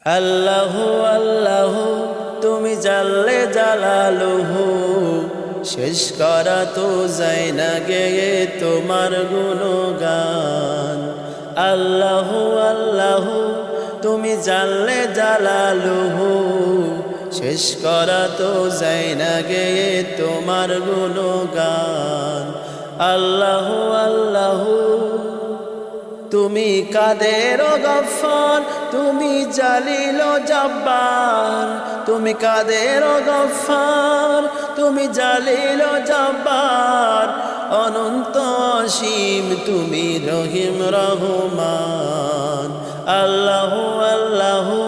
আল্লাহু আল্লাহু তুমি জাল্লে জালালুহু, শেষ করা তো যায় না গেয়ে তোমার গুণগান। আল্লাহু আল্লাহু তুমি জাল্লে জালালুহু, শেষ করা তো যায় না গেয়ে তোমার গুণগান। আল্লাহু আল্লাহু তুমি কাদের গফফার, তুমি জালিল জব্বার। তুমি কাদের গফফার, তুমি জালিল জব্বার। অনন্ত অসীম তুমি রহিম রহমান। আল্লাহু আল্লাহু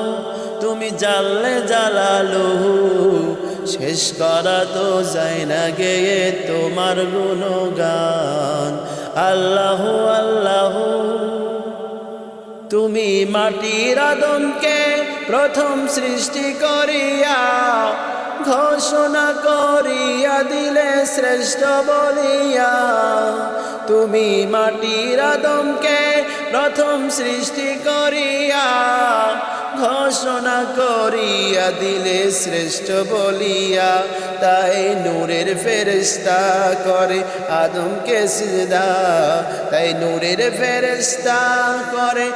তুমি জাল্লে জালালুহু, শেষ করা তো যায় না গেয়ে তোমার গুণগান। আল্লাহু আল্লাহু তুমি মাটির আদমকে প্রথম সৃষ্টি করিয়া ঘোষণা করিয়া দিলে শ্রেষ্ঠ বলিয়া। তুমি মাটির আদমকে প্রথম সৃষ্টি করিয়া ঘোষণা করিয়া দিলে শ্রেষ্ঠ বলিয়া। তাই নূরের ফেরেশতা করে আদমকে সিজদা, তাই নূরের ফেরেশতা করে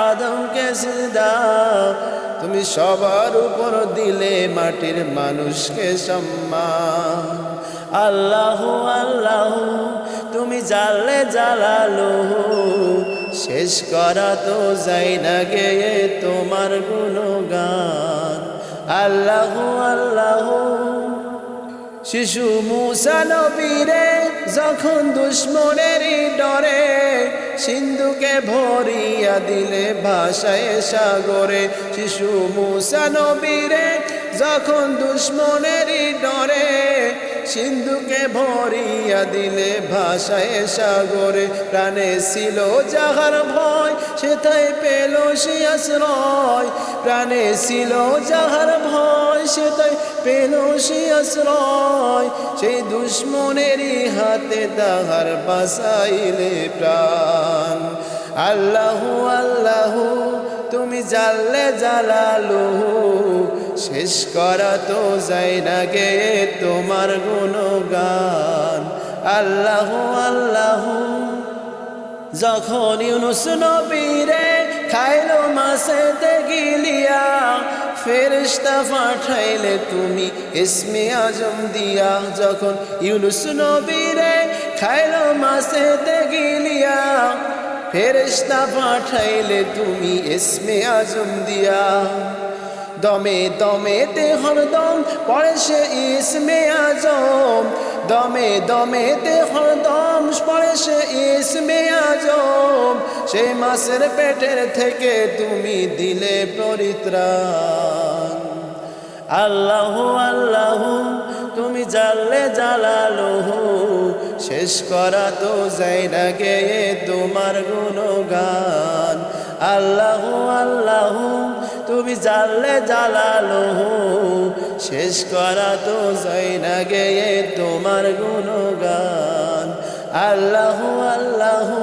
আদমকে সিজদা। তুমি সবার উপর দিলে মাটির মানুষকে সম্মান। আল্লাহু আল্লাহু তুমি জাল্লে জালালুহু, শেষ করা তো যায় না গেয়ে তোমার গুণগান। আল্লাহু আল্লাহু শিশু মূসা নবীরে যখন দুশ্মনেরই ডরে সিন্ধুকে ভরিয়া দিলে ভাষায় সাগরে। শিশু মূসা নবীরে যখন দুশ্মনেরই ডরে সিন্ধুকে ভরিয়া দিলে ভাষায় সাগরে। প্রাণে ছিল যাহার ভয় সেথায় পেল সে আশ্রয়। প্রাণে ছিল যাহার ভয় সেথায় পেল সে আশ্রয়। সেই দুশ্মনেরই হাতে তাহার বাঁচাইলে প্রাণ। আল্লাহু আল্লাহু তুমি জাল্লে জালালুহু, শেষ করা তো যায় না গেয়ে তোমার গুণগান। আল্লাহু আল্লাহু যখন ইউনুস নবীরে খাইলো মাছেতে গিলিয়া ফেরেশতা পাঠাইলে তুমি ইসমে আজম দিয়া। যখন ইউনুস নবীরে খাইলো মাছেতে গিলিয়া ফেরেশতা পাঠাইলে তুমি ইসমে আজম দিয়া। দমে দমেতে হরদম পড়ে সে ইসমে আজম, দমে দমেতে হরদম পড়ে সে ইসমে আজম। সেই মাছের পেটের থেকে তুমি দিলে পরিত্রাণ। আল্লাহু আল্লাহু তুমি জাল্লে জালালুহু, শেষ করা তো যায় না গেয়ে তোমার গুণগান। আল্লাহু আল্লাহু তুমি জাল্লে জালালুহু, শেষ করা তো যায় না গেয়ে তোমার গুণগান। আল্লাহু আল্লাহু